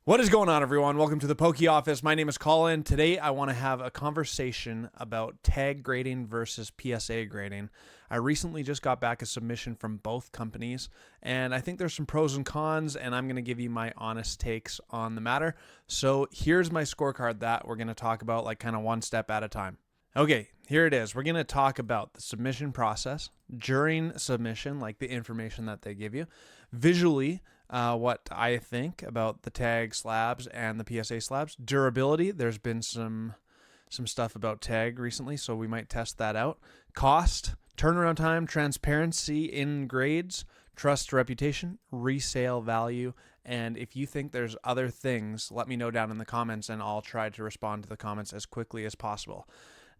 What is going on, everyone? Welcome to the Poke Office. My name is Colin. Today I want to have a conversation about tag grading versus PSA grading. I recently just got back a submission from both companies, and I think there's some pros and cons, and I'm going to give you my honest takes on the matter. So here's my scorecard that we're going to talk about, like kind of one step at a time. Okay, here it is. We're going to talk about the submission process, during submission, like the information that they give you, visually, what I think about the tag slabs and the PSA slabs. Durability, there's been some stuff about tag recently, so we might test that out. Cost, turnaround time, transparency in grades, trust, reputation, resale value, and if you think there's other things, let me know down in the comments and I'll try to respond to the comments as quickly as possible.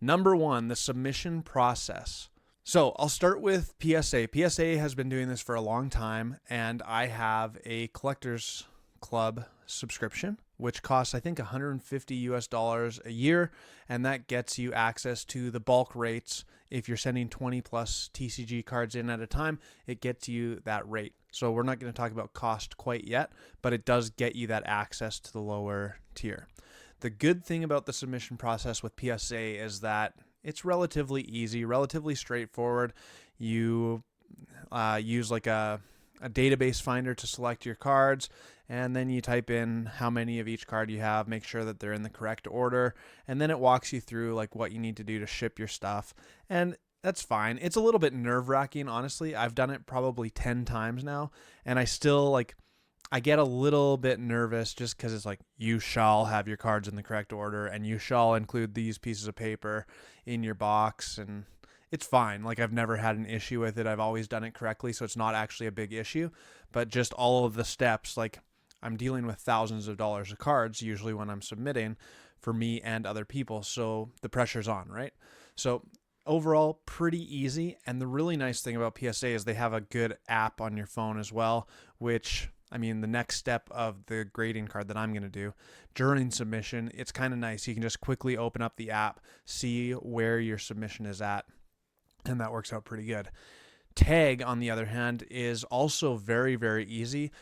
Number one, the submission process. So I'll start with PSA. PSA has been doing this for a long time, and I have a collector's club subscription, which costs, I think, $150 a year, and that gets you access to the bulk rates. If you're sending 20 plus TCG cards in at a time, it gets you that rate. So we're not going to talk about cost quite yet, but it does get you that access to the lower tier. The good thing about the submission process with PSA is that it's relatively easy, relatively straightforward. You use like a database finder to select your cards, and then you type in how many of each card you have, make sure that they're in the correct order, and then it walks you through like what you need to do to ship your stuff. And that's fine. It's a little bit nerve-wracking, honestly. I've done it probably 10 times now, and I still I get a little bit nervous just because it's like, you shall have your cards in the correct order and you shall include these pieces of paper in your box, and it's fine. Like, I've never had an issue with it. I've always done it correctly, so it's not actually a big issue, but just all of the steps, like I'm dealing with thousands of dollars of cards usually when I'm submitting for me and other people, so the pressure's on, right? So overall, pretty easy, and the really nice thing about PSA is they have a good app on your phone as well, which, I mean, the next step of the grading card that I'm going to do during submission, it's kind of nice. You can just quickly open up the app, see where your submission is at, and that works out pretty good. Tag, on the other hand, is also very, very easy.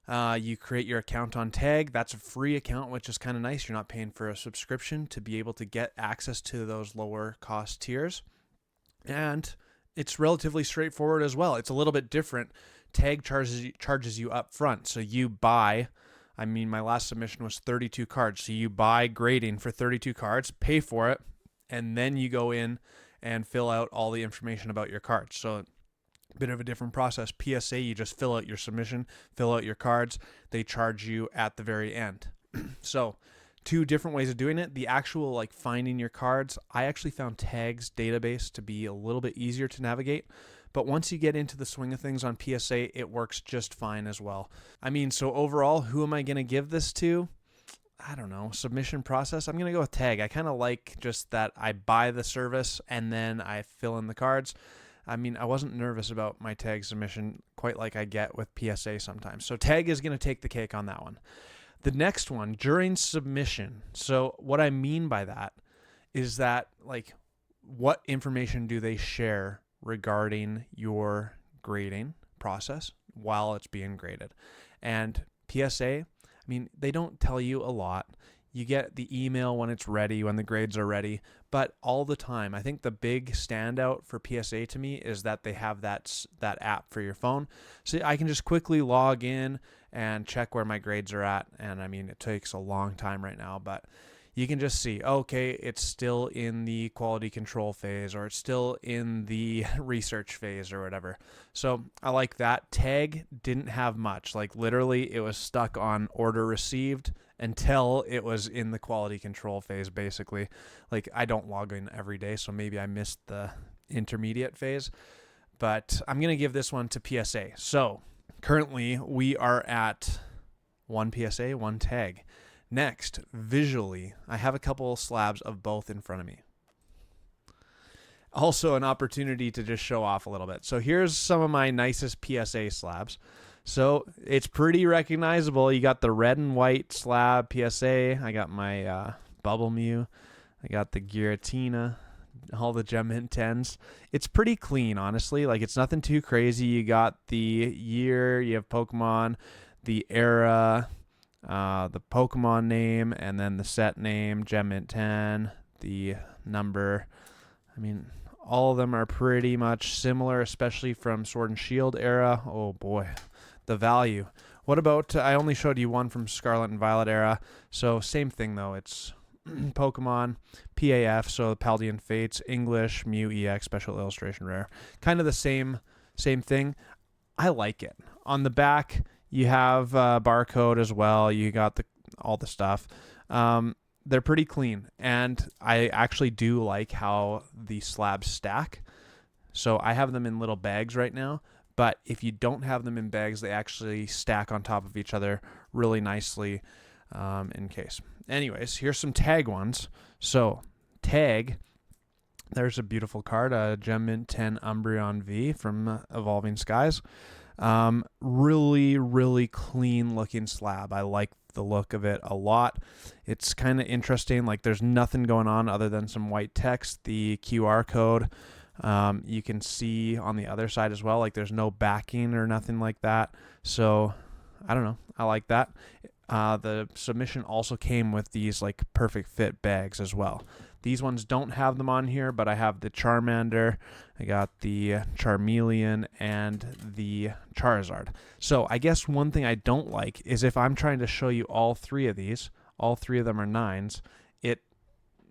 You create your account on Tag. That's a free account, which is kind of nice. You're not paying for a subscription to be able to get access to those lower cost tiers. And it's relatively straightforward as well. It's a little bit different. Tag charges you up front. So you buy, my last submission was 32 cards. So you buy grading for 32 cards, pay for it, and then you go in and fill out all the information about your cards. So a bit of a different process. PSA, you just fill out your submission, fill out your cards. They charge you at the very end. So two different ways of doing it. The actual finding your cards, I actually found Tag's database to be a little bit easier to navigate. But once you get into the swing of things on PSA, it works just fine as well. So overall, who am I going to give this to? I don't know. Submission process, I'm going to go with Tag. I kind of like just that I buy the service and then I fill in the cards. I wasn't nervous about my Tag submission quite like I get with PSA sometimes. So Tag is going to take the cake on that one. The next one, during submission. So what I mean by that is that, what information do they share regarding your grading process while it's being graded? And PSA, they don't tell you a lot. You get the email when it's ready, when the grades are ready, but all the time. I think the big standout for PSA to me is that they have that app for your phone. So I can just quickly log in and check where my grades are at. And it takes a long time right now, but you can just see, okay, it's still in the quality control phase, or it's still in the research phase, or whatever. So I like that. Tag didn't have much. Literally, it was stuck on order received until it was in the quality control phase, basically. I don't log in every day, so maybe I missed the intermediate phase. But I'm going to give this one to PSA. So currently, we are at one PSA, one Tag. Next, visually, I have a couple slabs of both in front of me. Also an opportunity to just show off a little bit. So here's some of my nicest PSA slabs. So it's pretty recognizable. You got the red and white slab PSA. I got my Bubble Mew. I got the Giratina, all the Gem Mint 10s. It's pretty clean, honestly. It's nothing too crazy. You got the year, you have Pokemon, the era, the Pokemon name, and then the set name, Gem Mint 10, the number. I mean, all of them are pretty much similar, especially from Sword and Shield era. Oh boy, the value. What about, I only showed you one from Scarlet and Violet era, so same thing though. It's Pokemon, PAF, so the Paldean Fates, English, Mew EX, Special Illustration Rare. Kind of the same thing. I like it. On the back, you have barcode as well. You got all the stuff. They're pretty clean, and I actually do like how the slabs stack. So I have them in little bags right now, but if you don't have them in bags, they actually stack on top of each other really nicely in case. Anyways, here's some tag ones. So tag, there's a beautiful card, Gem Mint 10 Umbreon V from Evolving Skies. Really, really clean looking slab. I like the look of it a lot. It's kind of interesting. Like there's nothing going on other than some white text, the QR code. You can see on the other side as well, like there's no backing or nothing like that. So I don't know. I like that. The submission also came with these like perfect fit bags as well. These ones don't have them on here, but I have the Charmander, I got the Charmeleon, and the Charizard. So I guess one thing I don't like is if I'm trying to show you all three of these, all three of them are 9s,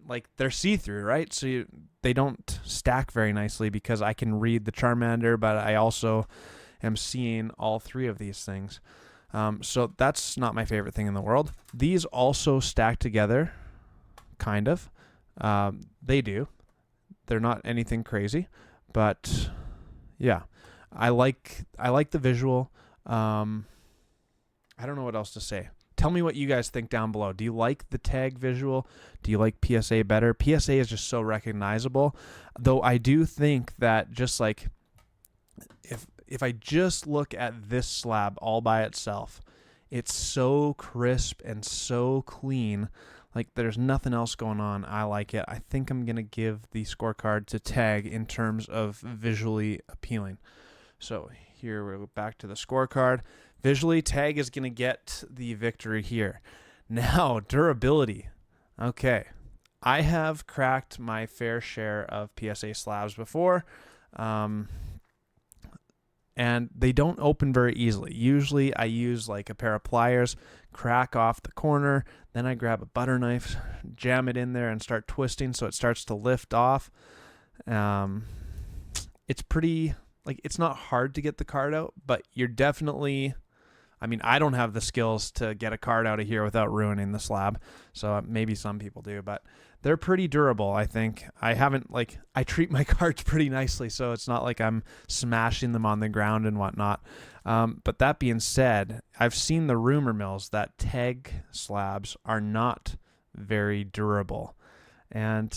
like they're see-through, right? So they don't stack very nicely because I can read the Charmander, but I also am seeing all three of these things. So that's not my favorite thing in the world. These also stack together, kind of. They do. They're not anything crazy, but yeah, I like the visual. I don't know what else to say. Tell me what you guys think down below. Do you like the tag visual? Do you like PSA better? PSA is just so recognizable, though I do think that just like if I just look at this slab all by itself, it's so crisp and so clean. Like there's nothing else going on. I like it. I think I'm going to give the scorecard to tag in terms of visually appealing. So here we're back to the scorecard. Visually, tag is going to get the victory here. Now, durability. Okay. I have cracked my fair share of PSA slabs before. And they don't open very easily. Usually I use like a pair of pliers, crack off the corner, then I grab a butter knife, jam it in there and start twisting so it starts to lift off. It's pretty, like it's not hard to get the card out, but you're definitely, I mean, I don't have the skills to get a card out of here without ruining the slab. So maybe some people do, but they're pretty durable, I think. I treat my cards pretty nicely, so it's not like I'm smashing them on the ground and whatnot. But that being said, I've seen the rumor mills that tag slabs are not very durable. And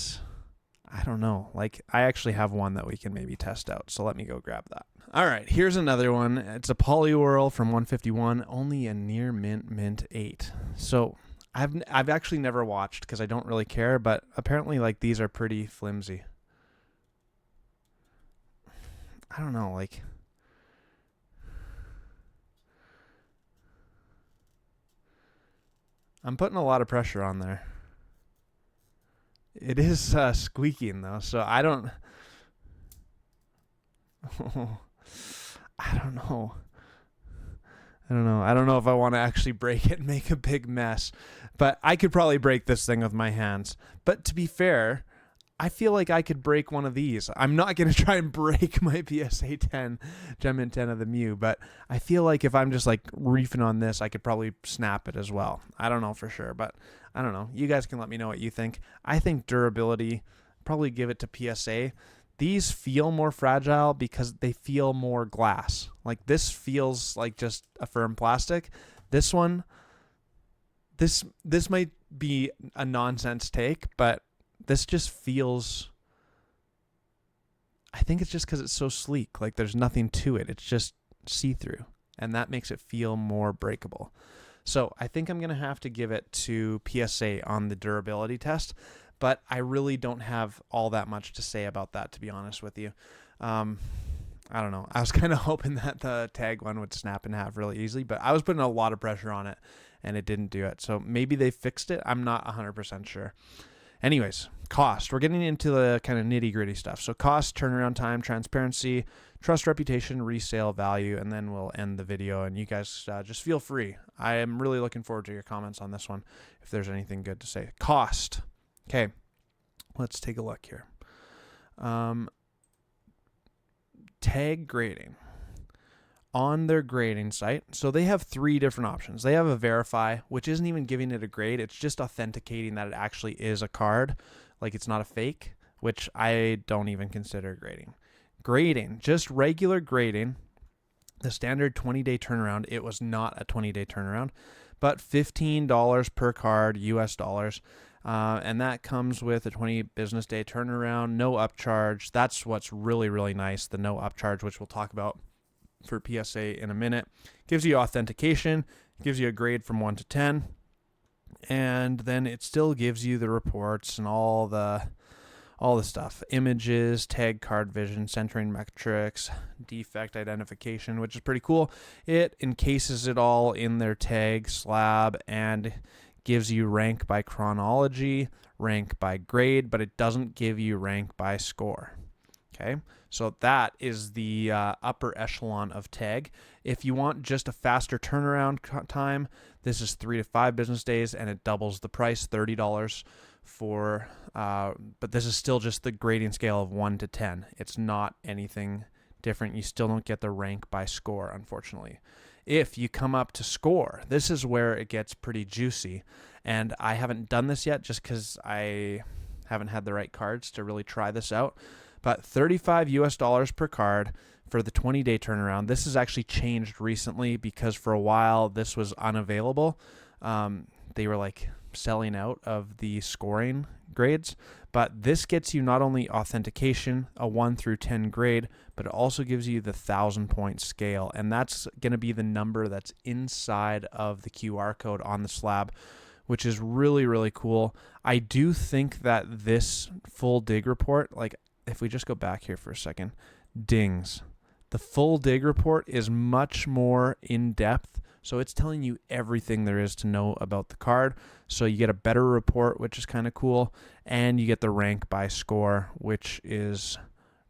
I don't know. Like, I actually have one that we can maybe test out, so let me go grab that. All right, here's another one. It's a Poliwhirl from 151, only a near mint 8. So I've actually never watched because I don't really care, but apparently like these are pretty flimsy. I don't know, like I'm putting a lot of pressure on there. It is squeaking though, so I don't I don't know. I don't know if I want to actually break it and make a big mess, but I could probably break this thing with my hands. But to be fair, I feel like I could break one of these. I'm not going to try and break my PSA 10 Gem Mint 10 of the Mew, but I feel like if I'm just like reefing on this, I could probably snap it as well. I don't know for sure, but I don't know. You guys can let me know what you think. I think durability, probably give it to PSA. These feel more fragile because they feel more glass. Like this feels like just a firm plastic. This one, this might be a nonsense take, but this just feels, I think it's just because it's so sleek. Like there's nothing to it. It's just see-through, and that makes it feel more breakable. So I think I'm going to have to give it to PSA on the durability test. But I really don't have all that much to say about that, to be honest with you. I don't know. I was kind of hoping that the tag one would snap in half really easily, but I was putting a lot of pressure on it, and it didn't do it. So maybe they fixed it. I'm not 100% sure. Anyways, cost. We're getting into the kind of nitty-gritty stuff. So cost, turnaround time, transparency, trust, reputation, resale value, and then we'll end the video. And you guys just feel free. I am really looking forward to your comments on this one if there's anything good to say. Cost. Okay, let's take a look here. Tag grading. On their grading site, so they have 3 different options. They have a verify, which isn't even giving it a grade. It's just authenticating that it actually is a card, like it's not a fake, which I don't even consider grading. Grading, just regular grading, the standard 20-day turnaround, it was not a 20-day turnaround, but $15 per card, US dollars. And that comes with a 20 business day turnaround, no upcharge. That's what's really, really nice, the no upcharge, which we'll talk about for PSA in a minute. Gives you authentication, gives you a grade from 1 to 10, and then it still gives you the reports and all the stuff. Images, tag card vision, centering metrics, defect identification, which is pretty cool. It encases it all in their tag slab and gives you rank by chronology, rank by grade, but it doesn't give you rank by score. Okay, so that is the upper echelon of tag. If you want just a faster turnaround time, this is 3 to 5 business days, and it doubles the price, $30 for, but this is still just the grading scale of 1 to 10. It's not anything different. You still don't get the rank by score, unfortunately. If you come up to score, this is where it gets pretty juicy, and I haven't done this yet just because I haven't had the right cards to really try this out. But $35 US per card for the 20-day turnaround. This has actually changed recently because for a while this was unavailable. They were like selling out of the scoring grades. But this gets you not only authentication, a 1 through 10 grade, but it also gives you the 1,000-point scale. And that's going to be the number that's inside of the QR code on the slab, which is really, really cool. I do think that this full dig report, like, if we just go back here for a second, dings. The full dig report is much more in-depth, so it's telling you everything there is to know about the card. So you get a better report, which is kind of cool, and you get the rank by score, which is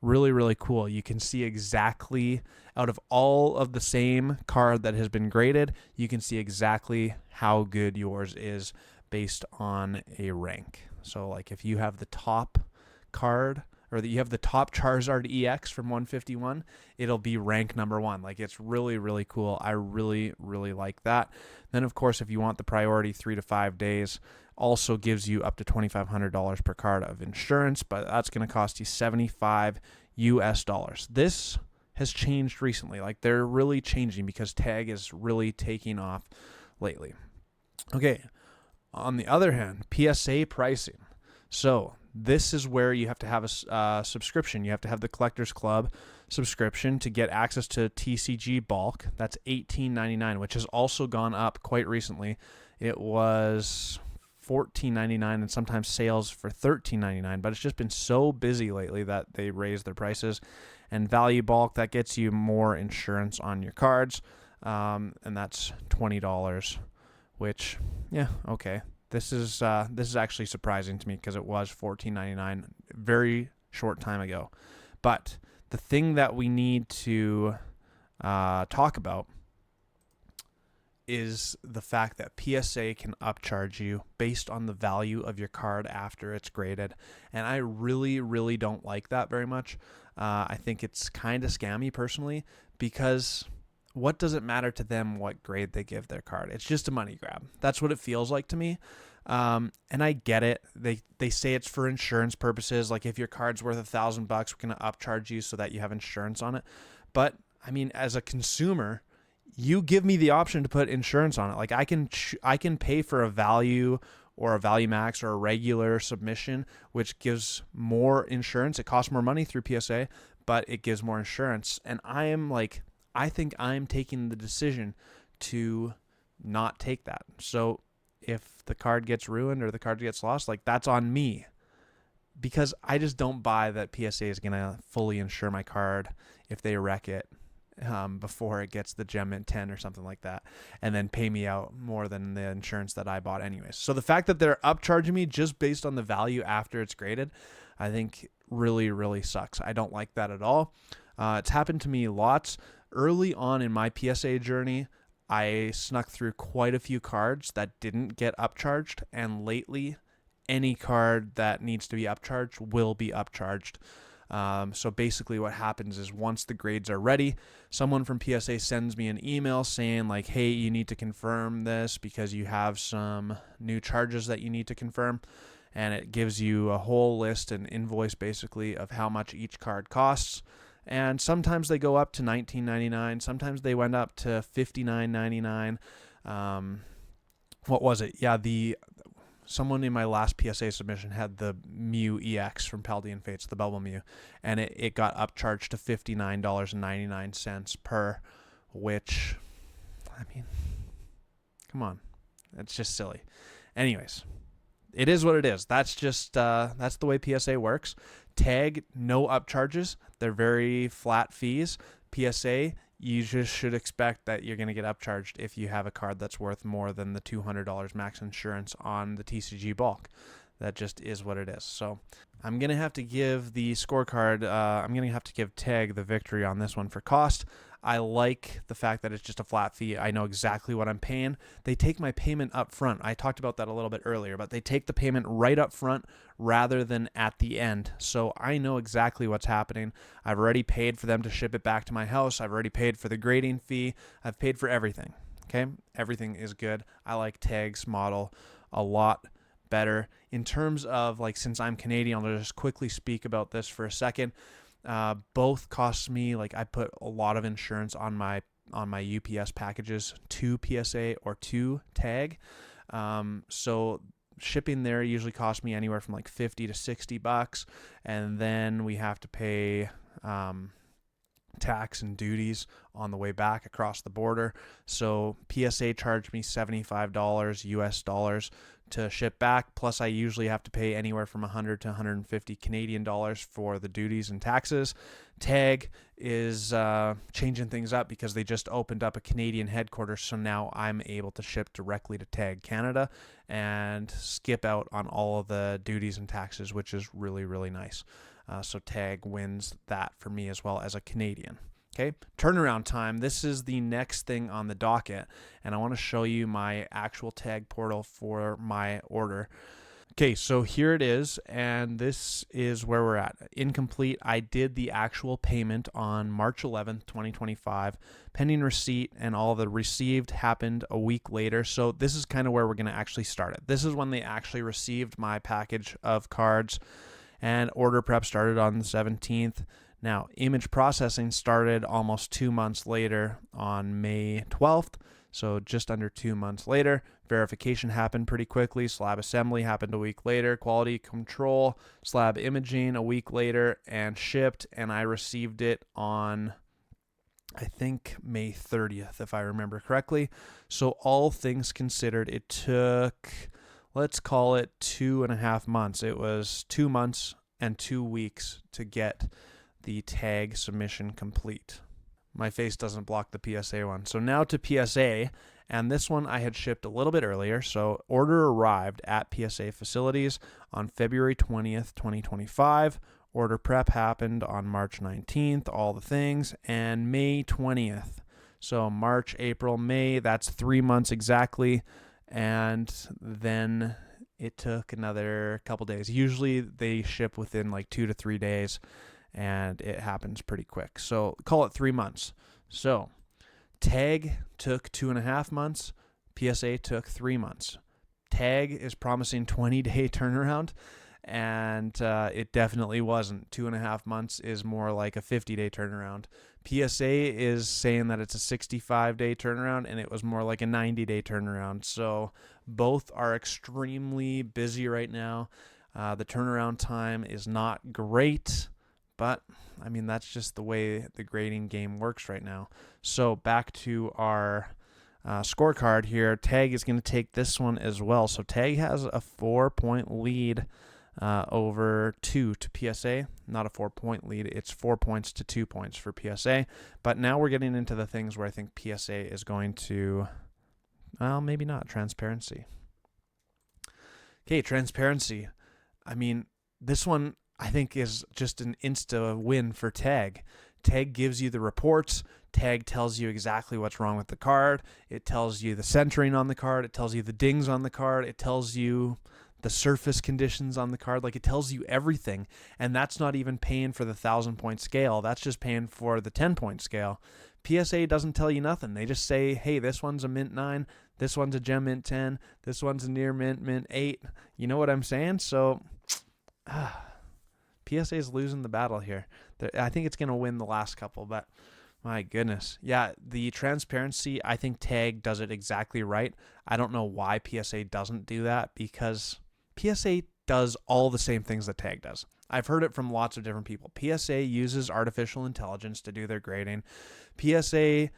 really, really cool. You can see exactly, out of all of the same card that has been graded, you can see exactly how good yours is based on a rank. So like if you have the top card, or that you have the top Charizard EX from 151, it'll be rank number 1. Like, it's really, really cool. I really, really like that. Then, of course, if you want the priority 3 to 5 days, also gives you up to $2,500 per card of insurance, but that's going to cost you $75 US. This has changed recently. Like, they're really changing because tag is really taking off lately. Okay, on the other hand, PSA pricing. So this is where you have to have a subscription. You have to have the Collectors Club subscription to get access to TCG bulk. That's $18.99, which has also gone up quite recently. It was $14.99 and sometimes sales for $13.99, but it's just been so busy lately that they raised their prices. And value bulk, that gets you more insurance on your cards, and that's $20, which, yeah, okay. This is actually surprising to me because it was $14.99 very short time ago. But the thing that we need to talk about is the fact that PSA can upcharge you based on the value of your card after it's graded. And I really, really don't like that very much. I think it's kind of scammy personally, because what does it matter to them what grade they give their card? It's just a money grab. That's what it feels like to me. And I get it. They say it's for insurance purposes. Like, if your card's worth $1,000, we're going to upcharge you so that you have insurance on it. But I mean, as a consumer, you give me the option to put insurance on it. Like, I can pay for a value or a value max or a regular submission, which gives more insurance. It costs more money through PSA, but it gives more insurance. And I think I'm taking the decision to not take that. So if the card gets ruined or the card gets lost, like, that's on me, because I just don't buy that PSA is going to fully insure my card if they wreck it. before it gets the gem mint 10 or something like that, and then pay me out more than the insurance that I bought anyways. So the fact that they're upcharging me just based on the value after it's graded, I think really, really sucks. I don't like that at all. It's happened to me lots. Early on in my PSA journey, I snuck through quite a few cards that didn't get upcharged, and lately, any card that needs to be upcharged will be upcharged. So basically what happens is once the grades are ready, someone from PSA sends me an email saying like, hey, you need to confirm this because you have some new charges that you need to confirm. And it gives you a whole list, an invoice basically of how much each card costs. And sometimes they go up to $19.99. Sometimes they went up to $59.99. What was it? Yeah, someone in my last PSA submission had the Mew EX from Paldean Fates, the Bubble Mew, and it got upcharged to $59.99 per, which, I mean, come on. It's just silly. Anyways, it is what it is. That's just, that's the way PSA works. Tag, no upcharges. They're very flat fees. PSA, you just should expect that you're going to get upcharged if you have a card that's worth more than the $200 max insurance on the TCG bulk. That just is what it is. So I'm going to have to give the scorecard, I'm going to have to give Tag the victory on this one for cost. I like the fact that it's just a flat fee. I know exactly what I'm paying. They take my payment up front. I talked about that a little bit earlier, but they take the payment right up front rather than at the end. So I know exactly what's happening. I've already paid for them to ship it back to my house. I've already paid for the grading fee. I've paid for everything. Okay? Everything is good. I like Tag's model a lot better. In terms of, like, since I'm Canadian, I'll just quickly speak about this for a second. Both cost me, like, I put a lot of insurance on my UPS packages to PSA or to Tag. So shipping there usually costs me anywhere from like $50 to $60, and then we have to pay tax and duties on the way back across the border. So PSA charged me $75 US dollars to ship back, plus I usually have to pay anywhere from 100 to 150 Canadian dollars for the duties and taxes. Tag is changing things up because they just opened up a Canadian headquarters, so now I'm able to ship directly to Tag Canada and skip out on all of the duties and taxes, which is really, really nice. So Tag wins that for me as well as a Canadian. Okay, turnaround time. This is the next thing on the docket, and I want to show you my actual Tag portal for my order. Okay, so here it is, and this is where we're at. Incomplete. I did the actual payment on March 11th, 2025. Pending receipt, and all the received happened a week later, so this is kind of where we're going to actually start it. This is when they actually received my package of cards, and order prep started on the 17th. Now, image processing started almost 2 months later on May 12th, so just under 2 months later. Verification happened pretty quickly. Slab assembly happened a week later. Quality control, slab imaging a week later, and shipped, and I received it on, I think, May 30th, if I remember correctly. So all things considered, it took, let's call it 2.5 months. It was 2 months and 2 weeks to get the Tag submission complete. My face doesn't block the PSA one. So now to PSA, and this one I had shipped a little bit earlier. So order arrived at PSA facilities on February 20th, 2025. Order prep happened on March 19th, all the things, and May 20th. So March, April, May, that's 3 months exactly. And then it took another couple days. Usually they ship within like 2 to 3 days, and it happens pretty quick. So call it 3 months. So Tag took 2.5 months. PSA took 3 months. Tag is promising 20-day turnaround, and it definitely wasn't. 2.5 months is more like a 50-day turnaround. PSA is saying that it's a 65-day turnaround, and it was more like a 90-day turnaround. So both are extremely busy right now. The turnaround time is not great, but I mean, that's just the way the grading game works right now. So back to our scorecard here. Tag is going to take this one as well. So Tag has a 4-point lead over 2 to PSA. Not a 4-point lead. It's 4 points to 2 points for PSA. But now we're getting into the things where I think PSA is going to, well, maybe not. Transparency. Okay, transparency. I mean, this one I think is just an insta win for TAG. TAG gives you the reports. TAG tells you exactly what's wrong with the card. It tells you the centering on the card. It tells you the dings on the card. It tells you the surface conditions on the card. Like, it tells you everything. And that's not even paying for the 1,000-point scale. That's just paying for the 10-point scale. PSA doesn't tell you nothing. They just say, hey, this one's a mint 9. This one's a gem mint 10. This one's a near mint 8. You know what I'm saying? So, PSA is losing the battle here. I think it's going to win the last couple, but my goodness. Yeah, the transparency, I think TAG does it exactly right. I don't know why PSA doesn't do that, because PSA does all the same things that TAG does. I've heard it from lots of different people. PSA uses artificial intelligence to do their grading. PSA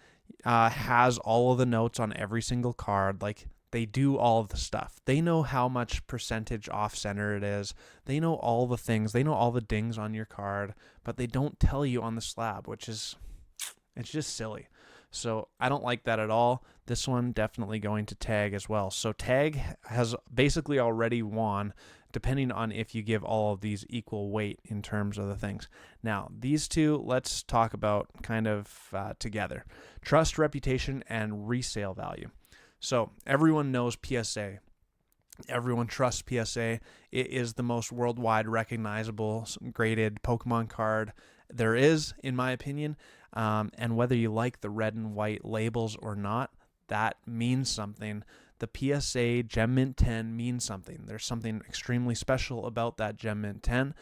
has all of the notes on every single card. Like, they do all of the stuff. They know how much percentage off center it is. They know all the things. They know all the dings on your card, but they don't tell you on the slab, which is, it's just silly. So I don't like that at all. This one definitely going to TAG as well. So TAG has basically already won, depending on if you give all of these equal weight in terms of the things. Now, these two, let's talk about kind of together. Trust, reputation, and resale value. So everyone knows PSA. Everyone trusts PSA. It is the most worldwide recognizable graded Pokemon card there is, in my opinion. And whether you like the red and white labels or not, that means something. The PSA Gem Mint 10 means something. There's something extremely special about that Gem Mint 10.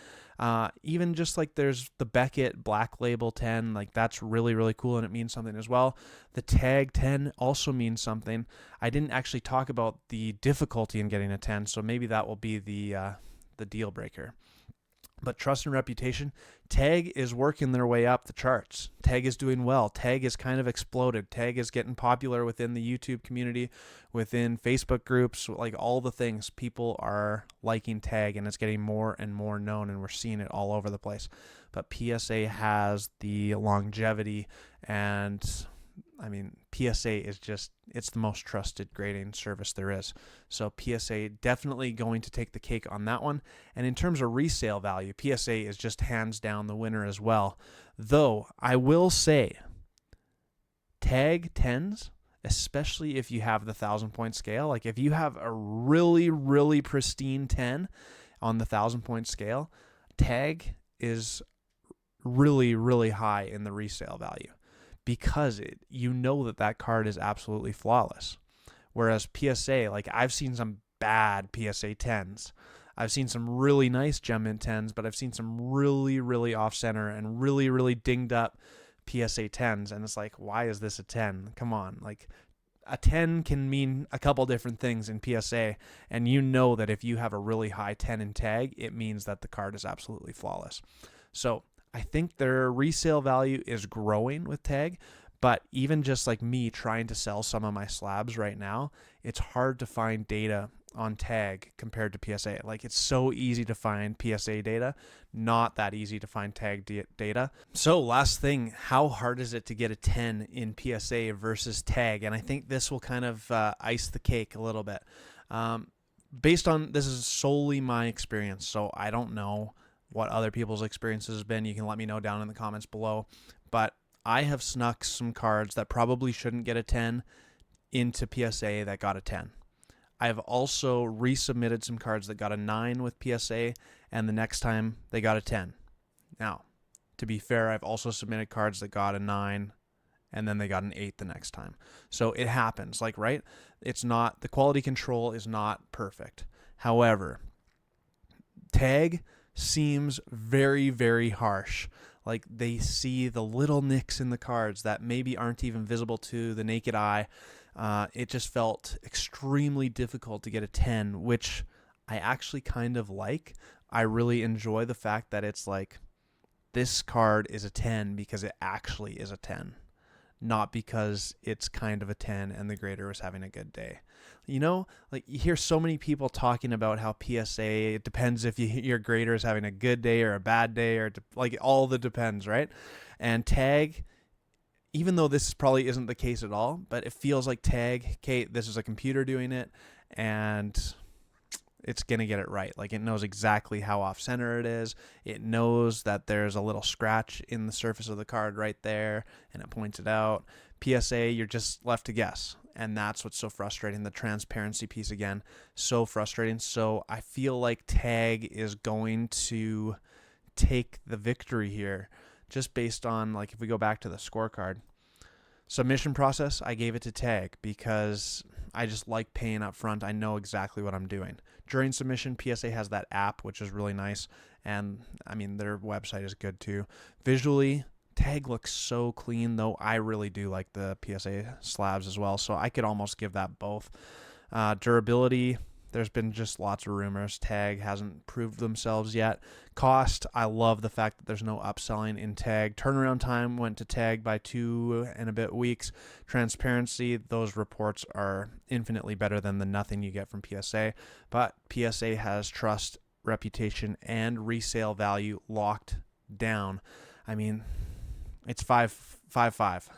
Even just like there's the Beckett Black Label 10, like that's really, really cool, and it means something as well. The TAG 10 also means something. I didn't actually talk about the difficulty in getting a 10, so maybe that will be the deal breaker. But trust and reputation, TAG is working their way up the charts. TAG is doing well. TAG is kind of exploded. TAG is getting popular within the YouTube community, within Facebook groups, like all the things. People are liking TAG, and it's getting more and more known, and we're seeing it all over the place. But PSA has the longevity, and I mean, PSA is just, it's the most trusted grading service there is. So PSA definitely going to take the cake on that one. And in terms of resale value, PSA is just hands down the winner as well. Though I will say, TAG 10s, especially if you have the 1,000-point scale, like if you have a really, really pristine 10 on the 1,000-point scale, TAG is really, really high in the resale value, because you know that card is absolutely flawless. Whereas PSA, like I've seen some bad PSA 10s. I've seen some really nice Gem Mint 10s, but I've seen some really, really off-center and really, really dinged up PSA 10s. And it's like, why is this a 10? Come on. Like, a 10 can mean a couple different things in PSA, and you know that if you have a really high 10 in TAG, it means that the card is absolutely flawless. So I think their resale value is growing with TAG, but even just like me trying to sell some of my slabs right now, it's hard to find data on TAG compared to PSA. Like, it's so easy to find PSA data, not that easy to find TAG data. So last thing, how hard is it to get a 10 in PSA versus TAG? And I think this will kind of ice the cake a little bit. Based on, this is solely my experience, so I don't know what other people's experiences have been. You can let me know down in the comments below. But I have snuck some cards that probably shouldn't get a 10 into PSA that got a 10. I've also resubmitted some cards that got a 9 with PSA, and the next time they got a 10. Now, to be fair, I've also submitted cards that got a 9, and then they got an 8 the next time. So it happens, like, right? It's not, the quality control is not perfect. However, TAG seems very, very harsh. Like, they see the little nicks in the cards that maybe aren't even visible to the naked eye. It just felt extremely difficult to get a 10, which I actually kind of like. I really enjoy the fact that it's like, this card is a 10 because it actually is a 10. not because it's kind of a 10 and the grader was having a good day. You know, like you hear so many people talking about how PSA, it depends if your grader is having a good day or a bad day, or like all the depends, right? And tag, even though this probably isn't the case at all, but it feels like tag, Kate, this is a computer doing it, and it's going to get it right. Like it knows exactly how off center it is. It knows that there's a little scratch in the surface of the card right there, and it points it out. PSA, you're just left to guess. And that's what's so frustrating. The transparency piece, again, so frustrating. So I feel like tag is going to take the victory here, just based on, like, if we go back to the scorecard. Submission process, I gave it to tag because I just like paying up front. I know exactly what I'm doing. During submission, PSA has that app, which is really nice. And, I mean, their website is good too. Visually, tag looks so clean, though I really do like the PSA slabs as well. So I could almost give that both. Durability, there's been just lots of rumors. Tag hasn't proved themselves yet. Cost, I love the fact that there's no upselling in tag. Turnaround time went to tag by 2 and a bit weeks. Transparency, those reports are infinitely better than the nothing you get from PSA. But PSA has trust, reputation, and resale value locked down. I mean, it's 5.55.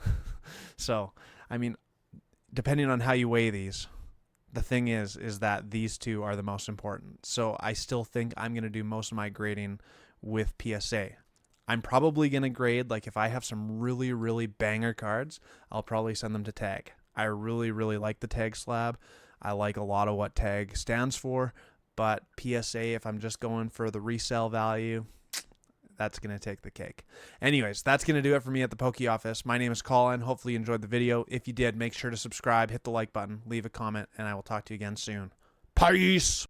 So, I mean, depending on how you weigh these, the thing is that these two are the most important. So I still think I'm going to do most of my grading with PSA. I'm probably going to grade, like if I have some really, really banger cards, I'll probably send them to tag. I really, really like the tag slab. I like a lot of what tag stands for, but PSA, if I'm just going for the resale value, that's going to take the cake. Anyways, that's going to do it for me at the Poke Office. My name is Colin. Hopefully you enjoyed the video. If you did, make sure to subscribe, hit the like button, leave a comment, and I will talk to you again soon. Peace!